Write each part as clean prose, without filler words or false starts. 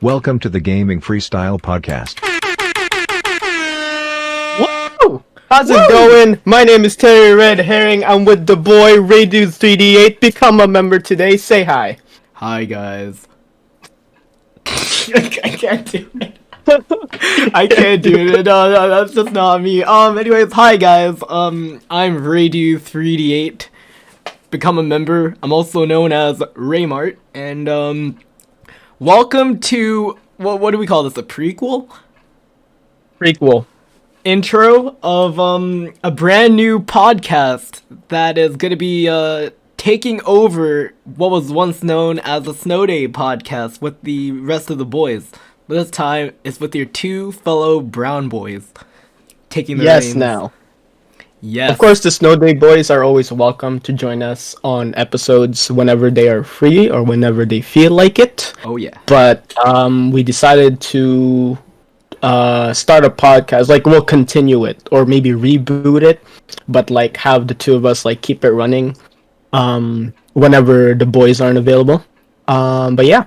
Welcome to the Gaming Freestyle podcast. Woo! How's it going? My name is Terry Red Herring. I'm with the boy Raydude3D8. Become a member today. Say hi. Hi guys. I can't do it. I can't do it. No, that's just not me. Anyways, hi guys. I'm Raydude3D8. Become a member. I'm also known as Raymart, and welcome to what do we call this? A prequel? Prequel. Intro of a brand new podcast that is gonna be taking over what was once known as the Snow Dae podcast with the rest of the boys. But this time it's with your two fellow brown boys taking the reins. Now. Yes. Of course, the Snow Dae Boys are always welcome to join us on episodes whenever they are free or whenever they feel like it. Oh yeah. But we decided to start a podcast. Like, we'll continue it or maybe reboot it, but like have the two of us like keep it running whenever the boys aren't available. But yeah.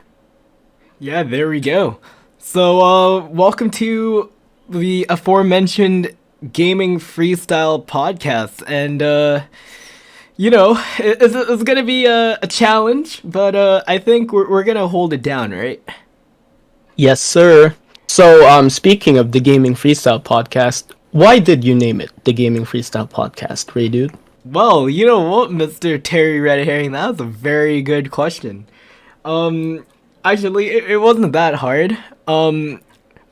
Yeah, there we go. So welcome to the aforementioned Gaming Freestyle podcast, and it's gonna be a challenge, but I think we're gonna hold it down, right? Yes, sir. So, speaking of the Gaming Freestyle podcast, why did you name it the Gaming Freestyle podcast, Ray Dude? Well, you know what, Mr. Terry Red Herring, that was a very good question. Actually, it wasn't that hard.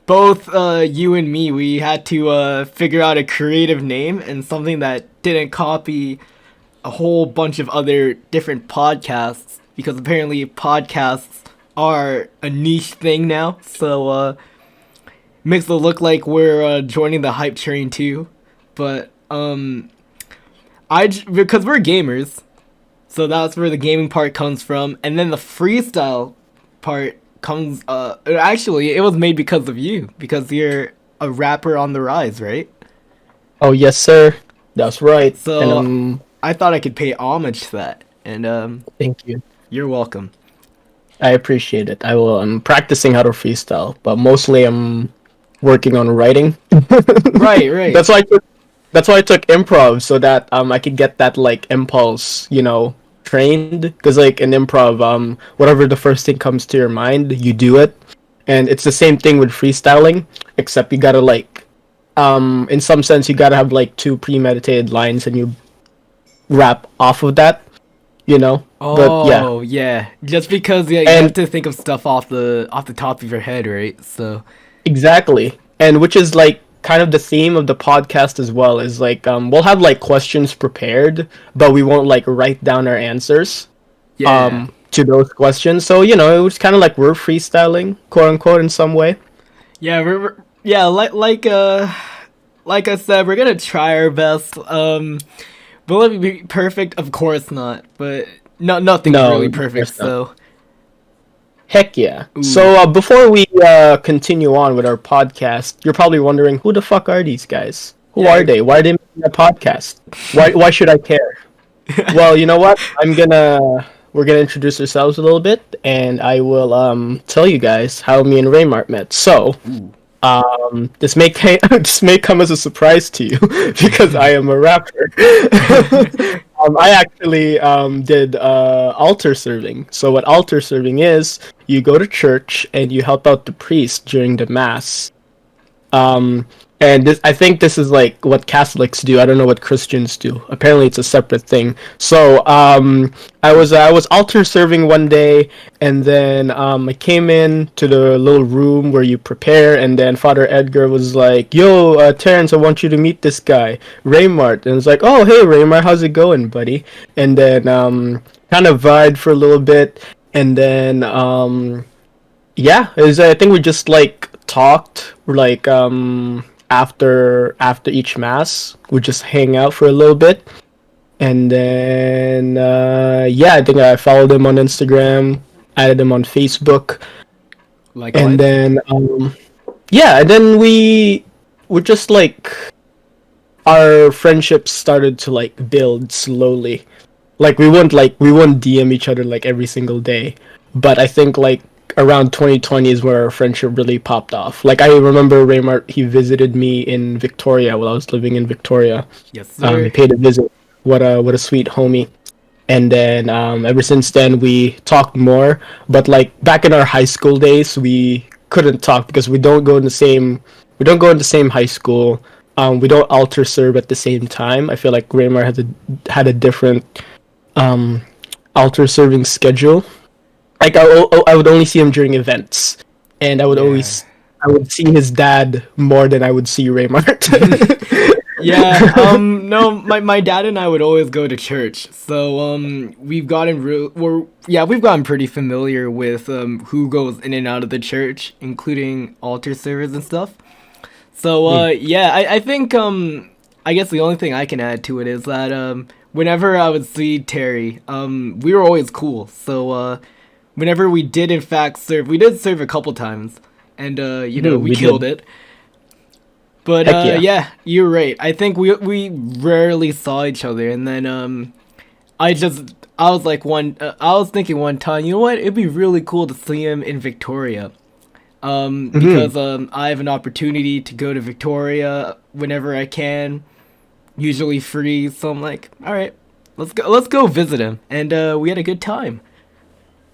Both you and me, we had to figure out a creative name and something that didn't copy a whole bunch of other different podcasts, because apparently podcasts are a niche thing now. So makes it look like we're joining the hype train too. But because we're gamers, so that's where the gaming part comes from, and then the freestyle part comes actually it was made because of you, because you're a rapper on the rise, right? Oh yes, sir. That's right. So and, I thought I could pay homage to that, and thank you. you're welcome. I appreciate it. I'm practicing how to freestyle, but mostly I'm working on writing. right. That's why I took improv, so that I could get that like impulse, trained, because like in improv, whatever the first thing comes to your mind, you do it. And it's the same thing with freestyling, except you gotta like in some sense you gotta have like two premeditated lines and you rap off of that, Oh, but yeah, just because you have to think of stuff off the top of your head, right? So exactly. And which is like kind of the theme of the podcast as well, is like we'll have like questions prepared, but we won't like write down our answers to those questions. So it was kind of like we're freestyling, quote unquote, in some way. Yeah, like I said, we're gonna try our best. Will it be perfect? Of course not. But nothing's really perfect. So heck yeah. Ooh. So before we continue on with our podcast, you're probably wondering, who the fuck are these guys? Who are they? Why are they making a podcast? Why should I care? Well, you know what? We're gonna introduce ourselves a little bit, and I will tell you guys how me and Raymart met. So this may come as a surprise to you because I am a rapper. I actually did altar serving. So what altar serving is, you go to church and you help out the priest during the mass. And I think this is like what Catholics do. I don't know what Christians do. Apparently, it's a separate thing. So I was altar serving one day, and then I came in to the little room where you prepare, and then Father Edgar was like, "Yo, Terrence, I want you to meet this guy, Raymart." And it's like, "Oh, hey, Raymart, how's it going, buddy?" And then kind of vibed for a little bit, and then I think we just like talked like after each mass, we just hang out for a little bit, and then I think I followed him on Instagram, added him on Facebook, and then and then we just like our friendship started to like build slowly. Like we wouldn't DM each other like every single day, but I think like around 2020 is where our friendship really popped off. Like I remember Raymart, he visited me in Victoria while I was living in Victoria. Yes, sir. He paid a visit. What a sweet homie. And then ever since then we talked more. But like back in our high school days, we couldn't talk because we don't go in the same high school. We don't alter serve at the same time. I feel like Raymar had a different alter serving schedule. Like I would only see him during events, and I would see his dad more than I would see Raymart. Yeah, no, my dad and I would always go to church, so we've gotten we've gotten pretty familiar with who goes in and out of the church, including altar servers and stuff. So yeah, I think I guess the only thing I can add to it is that whenever I would see Terry, we were always cool. So whenever we did in fact serve, we did serve a couple times, and we killed it. But yeah, you're right. I think we rarely saw each other, and then I was thinking one time, you know what? It'd be really cool to see him in Victoria. Because I have an opportunity to go to Victoria whenever I can, usually free. So I'm like, all right, let's go visit him, and we had a good time.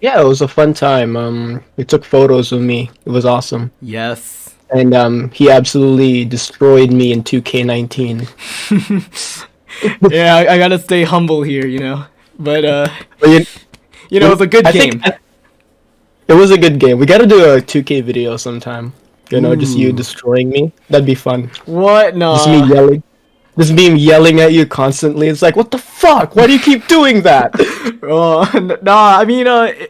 Yeah, it was a fun time. He took photos of me. It was awesome. Yes. And he absolutely destroyed me in 2K19. Yeah, I gotta stay humble here, But But it was a good game. It was a good game. We gotta do a 2K video sometime. Just you destroying me. That'd be fun. What? No. Just me yelling. Just me yelling at you constantly. It's like, what the fuck? Why do you keep doing that? Nah, I mean,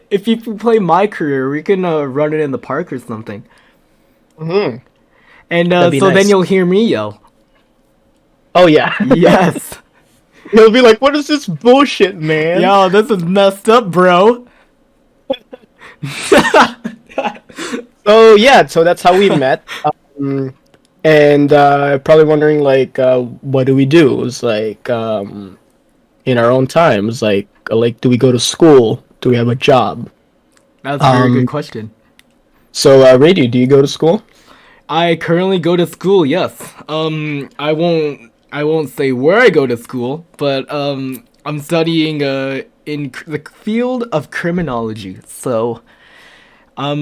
if you play my career, we can run it in the park or something. Mm-hmm. And so nice. then you'll hear me yell. Oh, yeah. Yes. He'll be like, what is this bullshit, man? Yo, this is messed up, bro. So, yeah, so that's how we met. And probably wondering, like, what do we do? It was like, in our own time. It was like, do we go to school? Do we have a job? That's a very good question. So, Radu, do you go to school? I currently go to school, yes. I won't say where I go to school, but I'm studying in the field of criminology. So I'm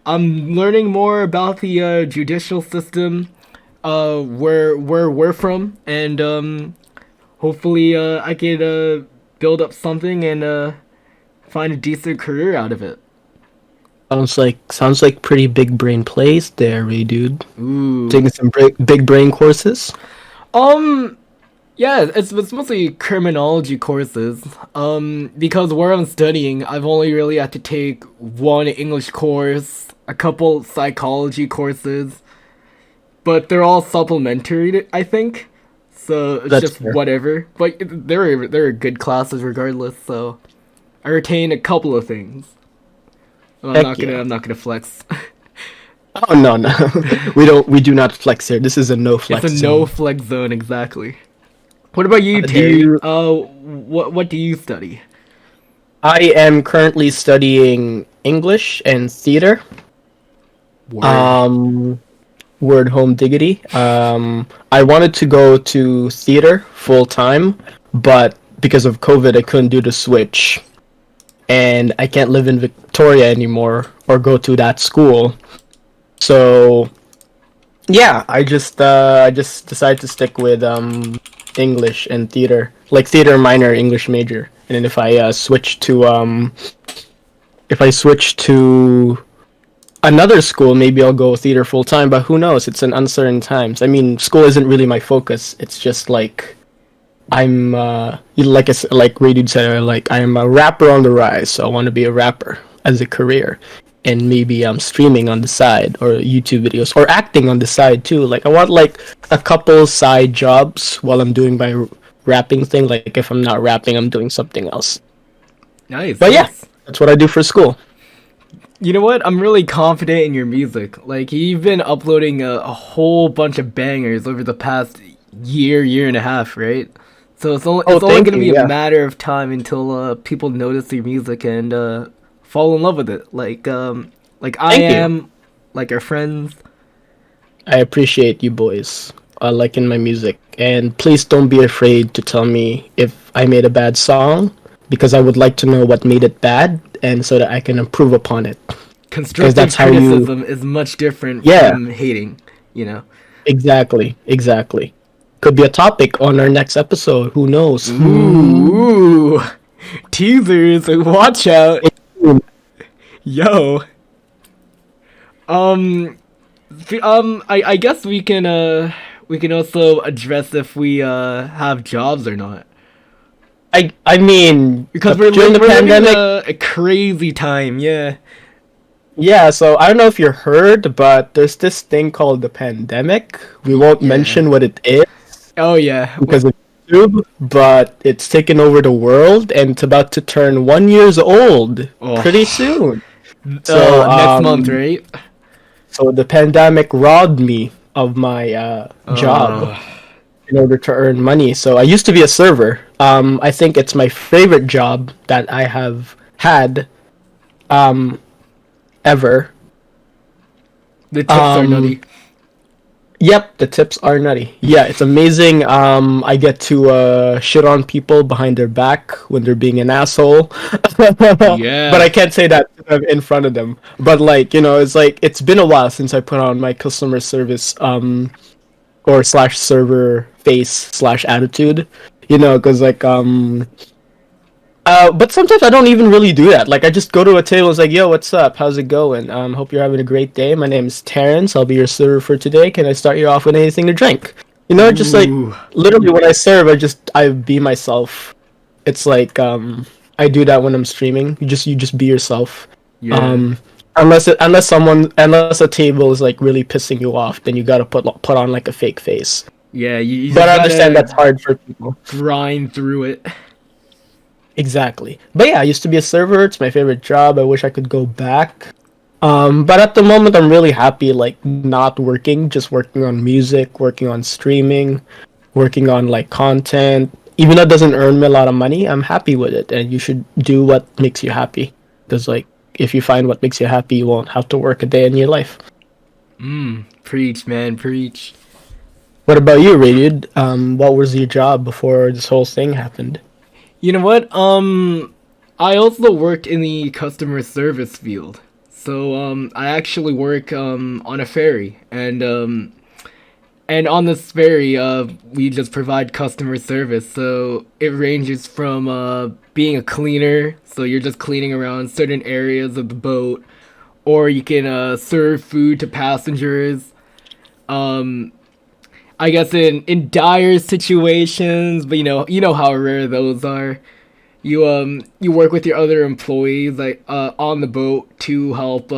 learning more about the judicial system, where we're from, and hopefully I could build up something and find a decent career out of it. Sounds like pretty big brain plays there, Ray dude. Ooh. Taking some big brain courses. Yeah, it's mostly criminology courses. Because where I'm studying, I've only really had to take one English course, a couple psychology courses, but they're all supplementary, I think. So it's That's just fair. whatever. But they're good classes regardless. So I retain a couple of things. Well, I'm not gonna flex. Oh no. We do not flex here. This is a no flex. It's a zone. no flex zone, exactly. What about you, Do Terry? you- What do you study? I am currently studying English and theater. Word home diggity. I wanted to go to theater full time, but because of COVID, I couldn't do the switch, and I can't live in Victoria anymore or go to that school. So, yeah, I just decided to stick with English and theater, like theater minor, English major, and then if I switch to another school, maybe I'll go theater full time. But who knows? It's an uncertain times. I mean, school isn't really my focus. It's just like I'm like Radude said, like I'm a rapper on the rise, so I want to be a rapper as a career. And maybe I'm streaming on the side or YouTube videos or acting on the side too. Like I want like a couple side jobs while I'm doing my rapping thing. Like if I'm not rapping, I'm doing something else. Nice. But nice. yeah, that's what I do for school. You know what? I'm really confident in your music. Like, you've been uploading a whole bunch of bangers over the past year and a half, right? So it's only thank going to you, be yeah. a matter of time until people notice your music and fall in love with it, like I Thank you. am, like our friends. I appreciate you boys liking my music, and please don't be afraid to tell me if I made a bad song, because I would like to know what made it bad, and so that I can improve upon it. Because Constructive that's how you. criticism is much different Yeah, from hating, you know. exactly. Could be a topic on our next episode. Who knows? Ooh, teasers, watch out, yo. Um, I guess we can also address if we have jobs or not, I mean, because during the we're living pandemic. a crazy time. Yeah. Yeah, so I don't know if you heard, but there's this thing called the pandemic. We won't Yeah. mention what it is Oh yeah. because of YouTube, but it's taken over the world and it's about to turn 1 year old Oh. pretty soon. So, Next month, right? so the pandemic robbed me of my job Uh, in order to earn money. So I used to be a server. I think it's my favorite job that I have had ever. the tips are nutty. Yep, the tips are nutty. Yeah, it's amazing. I get to shit on people behind their back when they're being an asshole. But I Yeah. can't say that to them in front of them. But like, it's like it's been a while since I put on my customer service or slash server face slash attitude. Because like but sometimes I don't even really do that. Like I just go to a table and it's like, yo, what's up? How's it going? Hope you're having a great day. My name is Terrence. I'll be your server for today. Can I start you off with anything to drink? Just like Ooh. literally when I serve, I be myself. It's like I do that when I'm streaming. You just be yourself. Yeah. Unless a table is like really pissing you off, then you gotta put on like a fake face. Yeah. You But just I understand gotta that's hard for people. grind through it. Exactly. But yeah, I used to be a server. It's my favorite job. I wish I could go back. But at the moment, I'm really happy, like, not working, just working on music, working on streaming, working on, like, content. Even though it doesn't earn me a lot of money, I'm happy with it. And you should do what makes you happy. Because, like, if you find what makes you happy, you won't have to work a day in your life. Preach, man, preach. What about you, Radiant? What was your job before this whole thing happened? You know what? I also work in the customer service field. So I actually work on a ferry, and on this ferry we just provide customer service. So it ranges from being a cleaner, so you're just cleaning around certain areas of the boat, or you can serve food to passengers. I guess in dire situations, but you know how rare those are. You work with your other employees like on the boat to help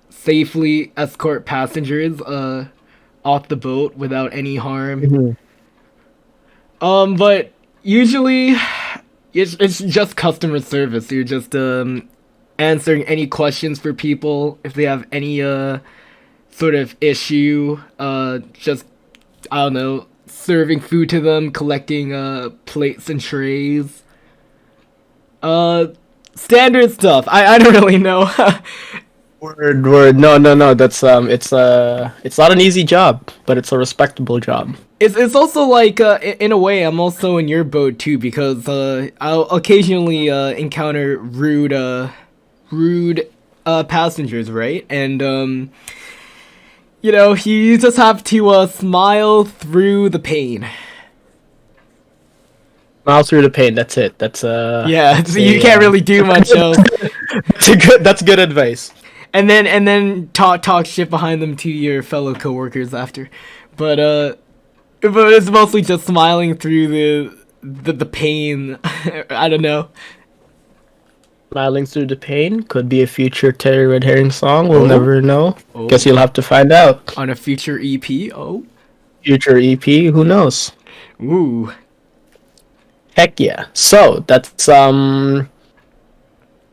safely escort passengers off the boat without any harm. Mhm. But usually it's just customer service. You're just answering any questions for people if they have any sort of issue. Just I don't know, serving food to them, collecting plates and trays. Standard stuff. I don't really know. Word. No. That's it's not an easy job, but it's a respectable job. It's also like in a way I'm also in your boat too, because I'll occasionally encounter rude passengers, right? And you just have to smile through the pain. Smile through the pain. That's it. That's Yeah, so you can't really do much else. That's good advice. And then talk shit behind them to your fellow coworkers after. But it's mostly just smiling through the pain. I don't know. Smiling through the pain could be a future Terry Red Herring song. We'll Oh. never know. Oh. Guess you'll have to find out. On a future EP. Oh. Future EP. Who knows? Ooh. Heck yeah. So that's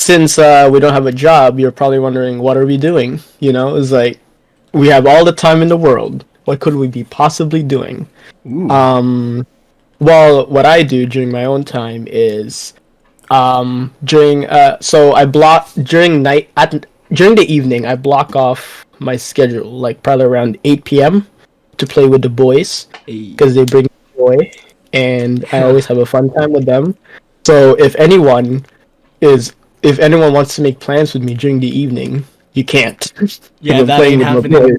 since we don't have a job, you're probably wondering what are we doing? It's like we have all the time in the world. What could we be possibly doing? Ooh. Well, what I do during my own time is During so I block during during the evening I block off my schedule like probably around 8 p.m. to play with the boys Hey. because they bring me joy and I always have a fun time with them. So if anyone wants to make plans with me during the evening, you can't. Yeah, I'm that playing ain't with my happening. boys.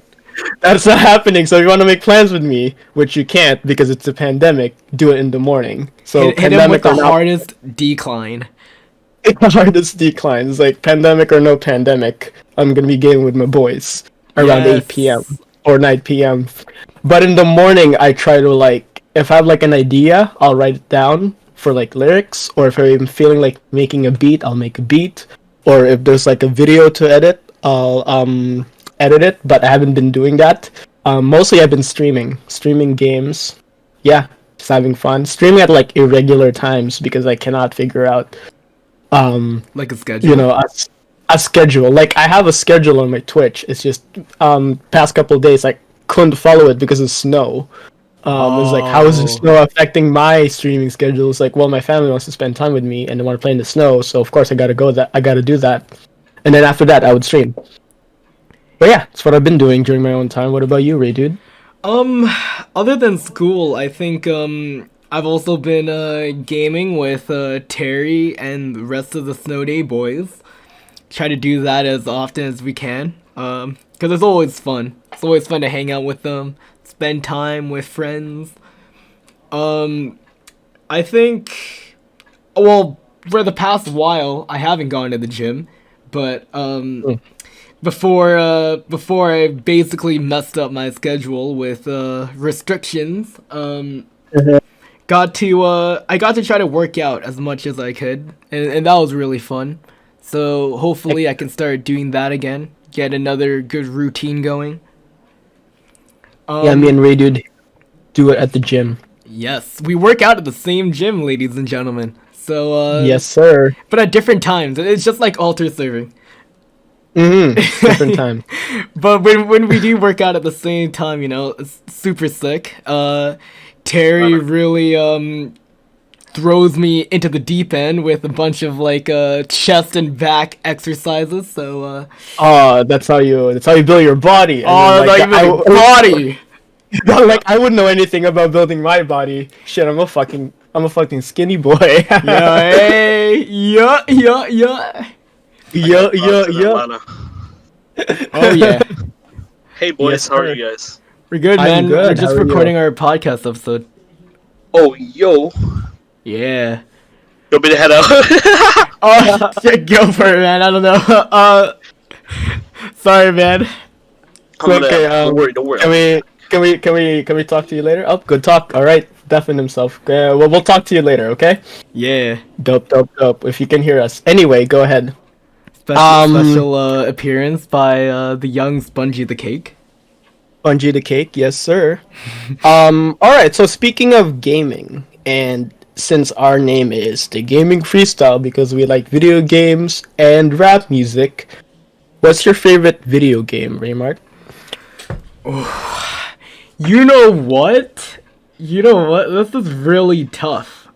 That's not happening. So if you want to make plans with me, which you can't because it's a pandemic, do it in the morning. So Hit him with pandemic the or not, hardest decline. the hardest declines. Like pandemic or no pandemic, I'm gonna be gaming with my boys around Yes. 8 p.m. or 9 p.m. But in the morning, I try to like if I have like an idea, I'll write it down for like lyrics, or if I'm feeling like making a beat, I'll make a beat, or if there's like a video to edit, I'll edit it. But I haven't been doing that. Mostly, I've been streaming games. Yeah, just having fun. Streaming at like irregular times because I cannot figure out Like a schedule. a schedule. Like I have a schedule on my Twitch. It's just past couple of days I couldn't follow it because of snow. It's like how is the Oh. snow affecting my streaming schedule? It's like, well, my family wants to spend time with me and they want to play in the snow, so of course I gotta do that. And then after that I would stream. But yeah, that's what I've been doing during my own time. What about you, Ray dude? Other than school, I think I've also been gaming with Terry and the rest of the Snow Dae Boys. Try to do that as often as we can. Because it's always fun. It's always fun to hang out with them, spend time with friends. I think, well, for the past while, I haven't gone to the gym, but before I basically messed up my schedule with restrictions, got to I got to try to work out as much as I could, and that was really fun. So hopefully I can start doing that again, get another good routine going. Yeah, me and Ray dude do it at the gym. Yes, we work out at the same gym, ladies and gentlemen. So Yes, sir. but at different times. It's just like altar serving. Different time. But when we do work out at the same time, it's super sick. Terry really throws me into the deep end with a bunch of like chest and back exercises. So Oh, that's how you build your body. And then, like I- body. like I wouldn't know anything about building my body. Shit, I'm a fucking skinny boy. Yeah, hey, yeah. yeah. Atlanta. Oh yeah, Hey boys, Yes, how are sir. you guys? we're good, I'm man. good, We're just how are you? recording our podcast episode. Oh yo, Yeah. you want me to head out? Oh, shit, go for it, man. I don't know. Sorry, man. Okay, don't worry. Can we talk to you later? Oh, good talk. All right, deafen himself. Well, we'll talk to you later. Okay. Yeah. Dope. If you can hear us. Anyway, go ahead. Special appearance by the young Spongy the Cake. Spongy the Cake, yes sir. All right. So speaking of gaming, and since our name is the Gaming Freestyle because we like video games and rap music, what's your favorite video game, Raymart? You know what? This is really tough.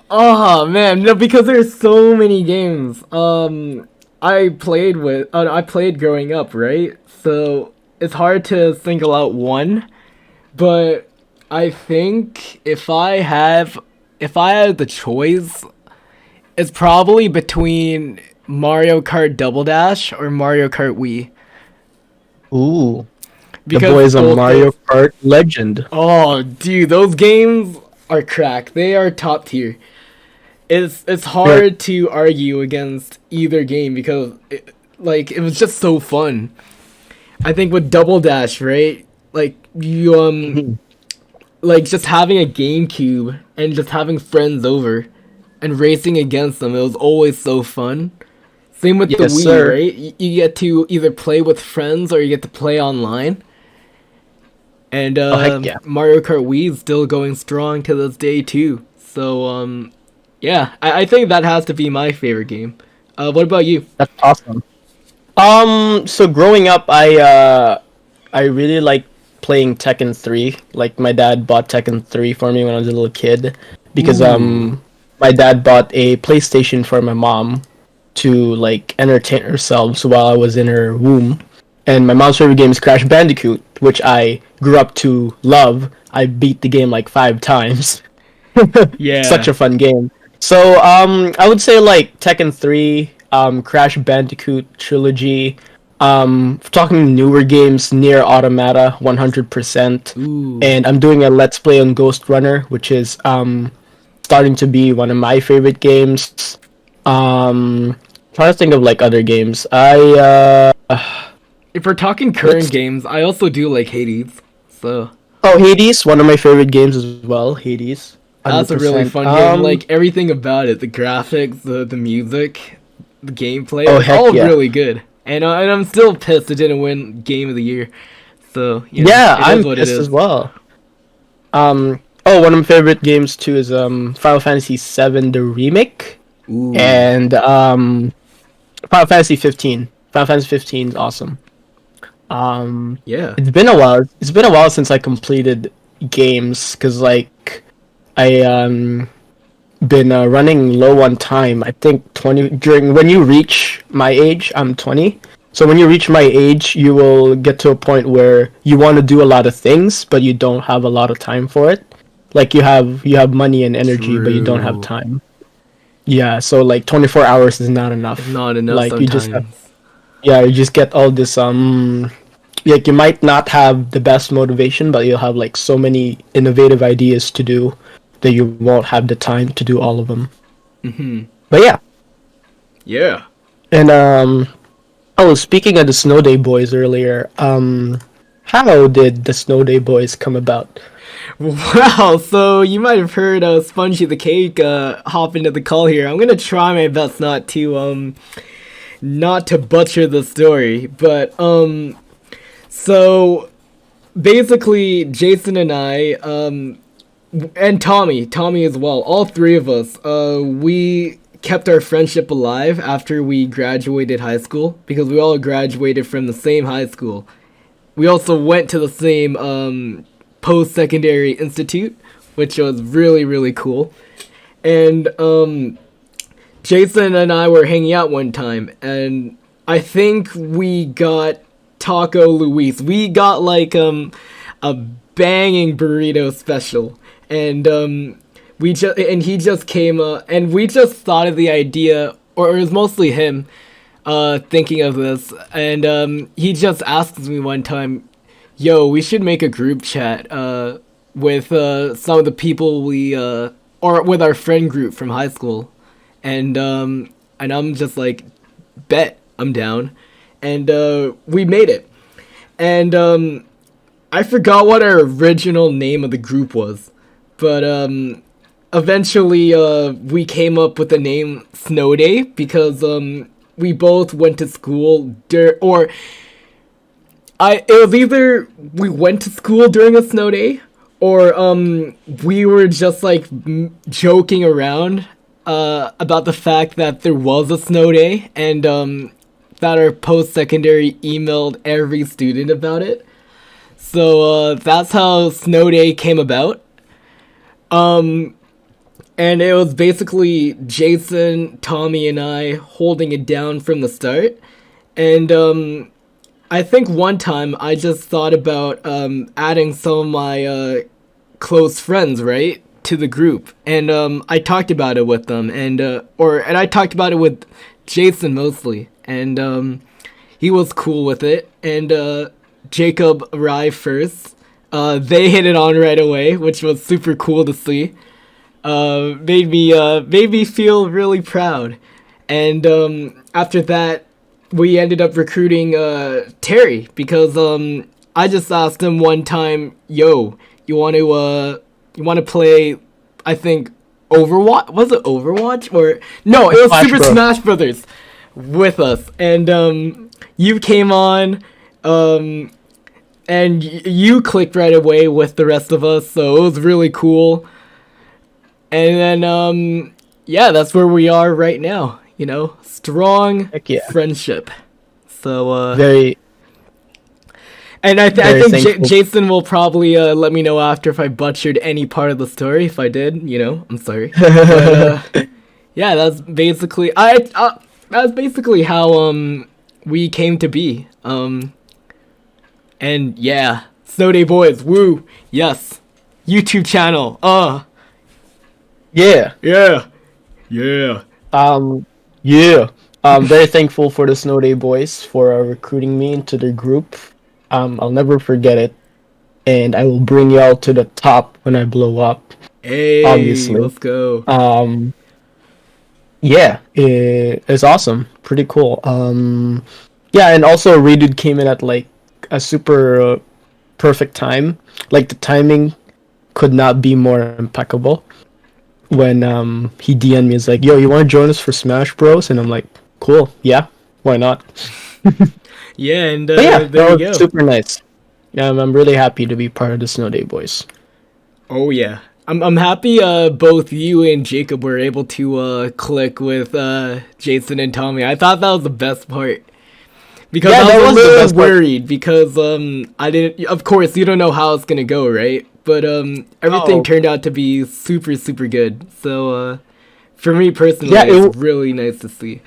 Oh man, no, because there's so many games. I played growing up, right? So it's hard to single out one, but I think if I had the choice, it's probably between Mario Kart Double Dash or Mario Kart Wii. Ooh, the Because boy's a both Mario those- Kart legend. Oh, dude, those games are crack. They are top tier. It's hard to argue against either game because it was just so fun. I think with Double Dash, right? Like you like just having a GameCube and just having friends over and racing against them. It was always so fun. Same with the Yes, Wii, sir. right? You get to either play with friends or you get to play online. And heck yeah. Mario Kart Wii is still going strong to this day too. So yeah, I think that has to be my favorite game. What about you? That's awesome. So growing up, I really like playing Tekken 3. Like my dad bought Tekken 3 for me when I was a little kid because my dad bought a PlayStation for my mom to like entertain herself while I was in her womb. And my mom's favorite game is Crash Bandicoot, which I grew up to love. I beat the game like 5 times. Yeah. Such a fun game. So I would say like Tekken 3, Crash Bandicoot trilogy. Talking newer games, Near Automata, 100%. Ooh. And I'm doing a Let's Play on Ghost Runner, which is starting to be one of my favorite games. Trying to think of like other games. If we're talking current games, I also do like Hades. So Hades, one of my favorite games as well. Hades. that's a really fun game. Like everything about it, the graphics, the music, the gameplay, it's heck all yeah. really good. And I'm still pissed it didn't win Game of the Year. So you know, yeah, it is I'm what it pissed is. as well. One of my favorite games too is Final Fantasy VII the remake. Ooh. And Final Fantasy 15. Final Fantasy 15 is awesome. Yeah. It's been a while. It's been a while since I completed games because like I been running low on time. I think 20 during when you reach my age, I'm 20. So when you reach my age, you will get to a point where you want to do a lot of things, but you don't have a lot of time for it. Like you have money and energy, but you don't have True. time. Yeah, so like 24 hours is not enough. It's not enough Like sometimes. you just get all this like you might not have the best motivation, but you'll have like so many innovative ideas to do that you won't have the time to do all of them. Mm-hmm. But yeah. Yeah. And speaking of the Snow Dae Boys earlier, how did the Snow Dae Boys come about? Wow, so you might have heard Spongy the Cake hop into the call here. I'm gonna try my best not to butcher the story, but so basically Jason and I and Tommy as well, all three of us, we kept our friendship alive after we graduated high school because we all graduated from the same high school. We also went to the same post-secondary institute, which was really, really cool. And Jason and I were hanging out one time, and I think we got Taco Luis. We got like a banging burrito special, and he just came and we just thought of the idea, or it was mostly him thinking of this, and he just asked me one time, yo, we should make a group chat with some of the people we or with our friend group from high school, and I'm just like, bet, I'm down, and we made it, and I forgot what our original name of the group was, but eventually we came up with the name Snow Dae because we both went to school it was either we went to school during a snow day, or we were just like joking around about the fact that there was a snow day, and that our post-secondary emailed every student about it. So that's how Snow Day came about. And it was basically Jason, Tommy, and I holding it down from the start. And I think one time I just thought about adding some of my close friends, right, to the group, and I talked about it with them, and I talked about it with Jason mostly, and he was cool with it, and Jacob arrived first. They hit it on right away, which was super cool to see. Made me feel really proud, and after that, we ended up recruiting Terry because I just asked him one time, "Yo, you want to play? I think Overwatch, was it Overwatch or no? It was Super Smash Brothers with us, and you came on, and you clicked right away with the rest of us, so it was really cool. And then yeah, that's where we are right now. You know, strong friendship. So very. And I Very think thankful. Jason will probably let me know after if I butchered any part of the story. If I did, I'm sorry. But, yeah, that's basically that's basically how we came to be. And yeah, Snow Dae Boys, woo, yes, YouTube channel, Yeah. yeah. Yeah. Very thankful for the Snow Dae Boys for recruiting me into their group. I'll never forget it, and I will bring y'all to the top when I blow up. Hey, Obviously. let's go. Yeah, it's awesome. Pretty cool. Yeah, and also Redude came in at like a super perfect time. Like the timing could not be more impeccable. When he DM'd me, he's like, "Yo, you want to join us for Smash Bros?" And I'm like, "Cool, yeah, why not?" Yeah, and But yeah, there that you was go. super nice. Yeah, I'm really happy to be part of the Snow Dae Boys. Oh yeah, I'm happy. Both you and Jacob were able to click with Jason and Tommy. I thought that was the best part. Because Yeah, I that was a was the little best part. worried because I didn't. Of course, you don't know how it's gonna go, right? But everything Oh. turned out to be super super good. So for me personally, Yeah, it's really nice to see.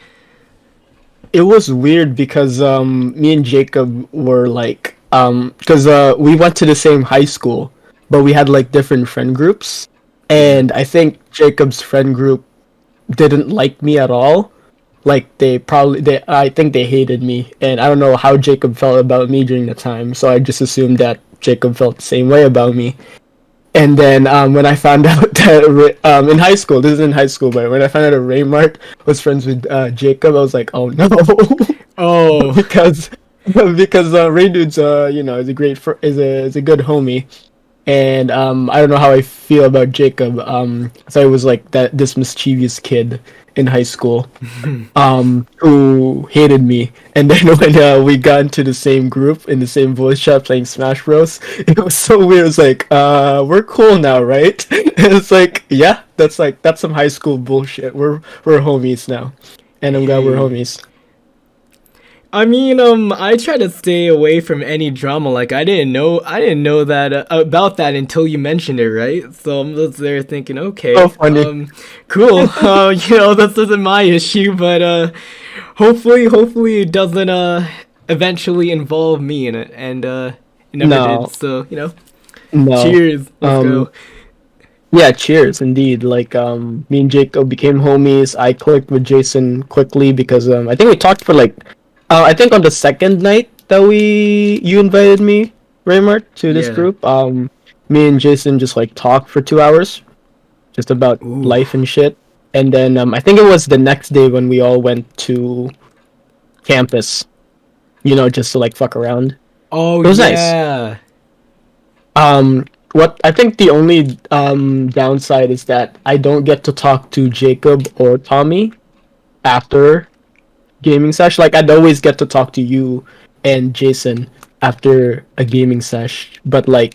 it was weird because me and Jacob were like because we went to the same high school, but we had like different friend groups, and I think Jacob's friend group didn't like me at all. Like they I think they hated me, and I don't know how Jacob felt about me during the time, so I just assumed that Jacob felt the same way about me. And then when I found out that in high school, this is in high school, but when I found out that Raymart was friends with Jacob, I was like, oh no, Oh, because Ray Dude's is a is a good homie, and I don't know how I feel about Jacob. So I was like this mischievous kid in high school, who hated me, and then when we got into the same group in the same voice chat playing Smash Bros, it was so weird. It's like, we're cool now, right? And it's like, yeah, that's some high school bullshit. We're homies now, and I'm glad we're Hey. homies. I mean, I try to stay away from any drama. Like I didn't know that about that until you mentioned it, right? So I'm just there thinking, okay, So funny. cool. This isn't my issue, but hopefully it doesn't eventually involve me in it, and it never No. did. So No. cheers. Let's go. Yeah, cheers, indeed. Like, me and Jacob became homies. I clicked with Jason quickly because I think we talked for like, I think on the second night that you invited me, Raymart, to this Yeah. group. Me and Jason just like talked for 2 hours, just about Ooh. life and shit. And then I think it was the next day when we all went to campus, just to like fuck around. Oh It was nice. yeah. What I think the only downside is that I don't get to talk to Jacob or Tommy after gaming sesh. Like I'd always get to talk to you and Jason after a gaming sesh, but like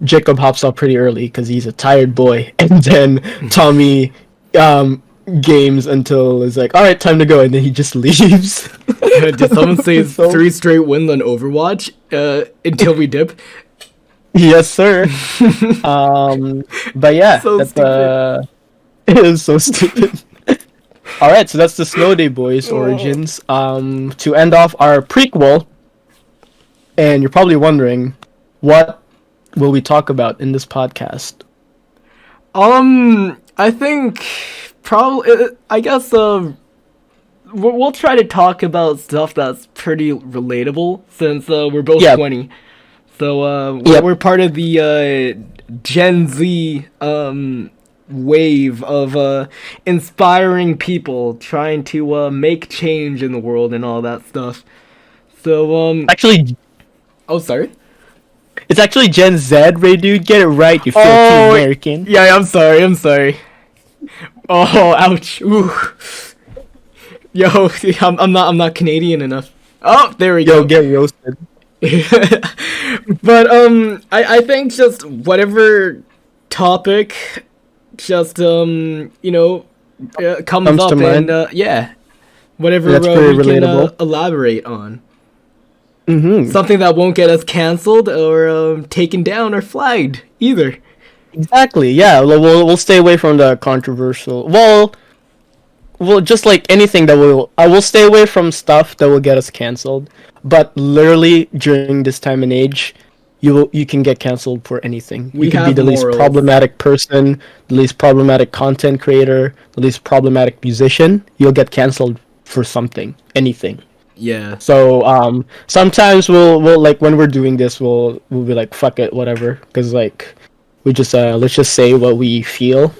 Jacob hops up pretty early because he's a tired boy, and then Tommy games until it's like, all right, time to go, and then he just leaves. Did someone say So- 3 straight wins on Overwatch until we dip? Yes, sir. But yeah, So that's stupid. it is so stupid. All right, so that's the Snow Dae Boys Oh. origins. To end off our prequel, and you're probably wondering, what will we talk about in this podcast? I think probably. I guess. We'll try to talk about stuff that's pretty relatable since we're both Yeah. 20. So Yep. we're part of the Gen Z wave of inspiring people trying to make change in the world and all that stuff. So Actually, oh sorry. it's actually Gen Z, Ray, dude. Get it right, you filthy Oh, American. Yeah, I'm sorry. Oh, ouch. Ooh. Yo, I'm not Canadian enough. Oh, there we Yo, go. get roasted. But I think just whatever topic just comes Comes up to and mind. yeah, whatever That's we pretty can relatable. elaborate on. Mm-hmm. Something that won't get us canceled or taken down or flagged either. Exactly. Yeah. We'll stay away from the controversial. Well, just like anything I will stay away from stuff that will get us canceled. But literally during this time and age, you can get canceled for anything. We You can be have the least morals. problematic person, the least problematic content creator, the least problematic musician. You'll get canceled for something, anything. Yeah. So sometimes we'll like when we're doing this we'll be like fuck it whatever because like we just let's just say what we feel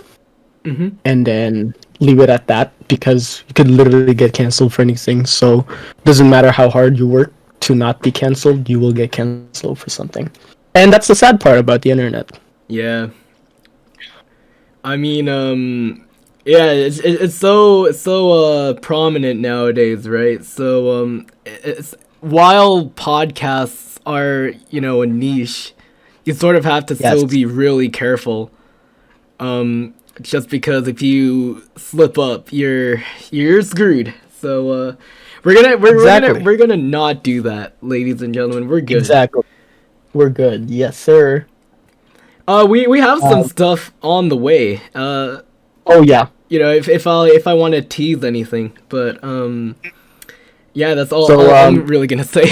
Mm-hmm. and then leave it at that because you could literally get canceled for anything. So doesn't matter how hard you work to not be canceled, you will get canceled for something. And that's the sad part about the internet. Yeah. I mean, yeah, it's so prominent nowadays, right? So it's while podcasts are, you know, a niche, you sort of have to Yes. still be really careful. Just because if you slip up, you're screwed. So we're gonna not do that, ladies and gentlemen. We're good. Exactly. We're good. Yes, sir. We have some stuff on the way. Oh yeah. You know, if I want to tease anything, but yeah, that's all, So, all I'm really gonna say.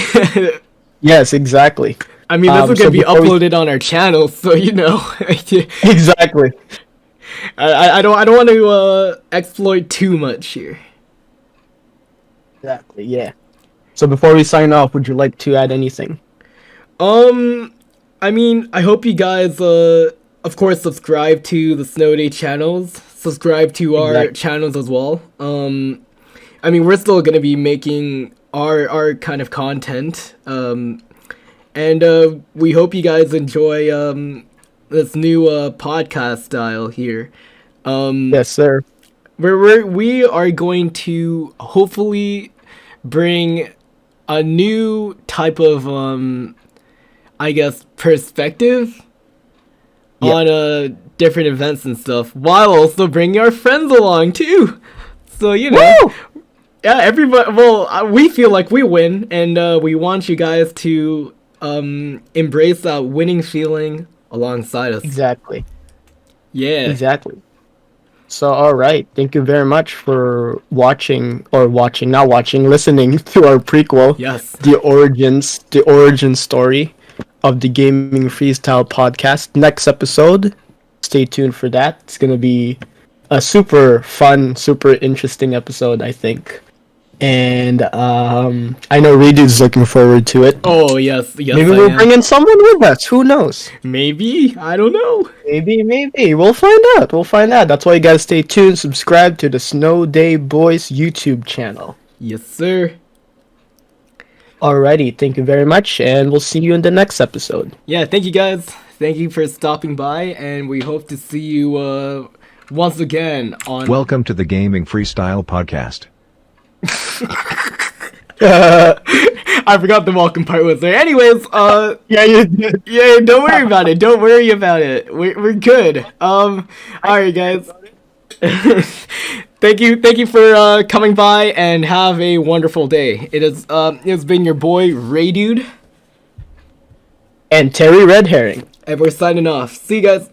Yes, exactly. I mean, this is so gonna be before we- uploaded on our channel, so you know, Exactly. I don't want to exploit too much here. Exactly. Yeah. So before we sign off, would you like to add anything? I mean, I hope you guys, of course, subscribe to the Snow Dae channels. Subscribe to our Exactly. channels as well. I mean, we're still gonna be making our kind of content. And we hope you guys enjoy this new podcast style here. Yes, sir. We are going to hopefully bring a new type of I guess perspective Yeah. on different events and stuff, while also bringing our friends along too. So you know, Woo! yeah, everybody. Well, we feel like we win, and we want you guys to embrace that winning feeling alongside us. Exactly. Yeah. Exactly. So, all right. Thank you very much for listening to our prequel. Yes. The origin story of the Gaming Freestyle podcast. Next episode, stay tuned for that. It's gonna be a super fun, super interesting episode, I think. And I know Redu's looking forward to it. Oh yes, yes. Maybe I we'll am. bring in someone with us. Who knows? Maybe, I don't know. Maybe. We'll find out. That's why you gotta stay tuned. Subscribe to the Snow Dae Boys YouTube channel. Yes, sir. Alrighty, thank you very much, and we'll see you in the next episode. Yeah, thank you guys. Thank you for stopping by, and we hope to see you once again on. Welcome to the Gaming Freestyle podcast. I forgot the welcome part was there. Anyways, Yeah, you did. yeah, don't worry about it. Don't worry about it. We're good. Alright, guys. Thank you for coming by, and have a wonderful day. It's been your boy Ray Dude, And Terry Red Herring. and we're signing off. See you guys.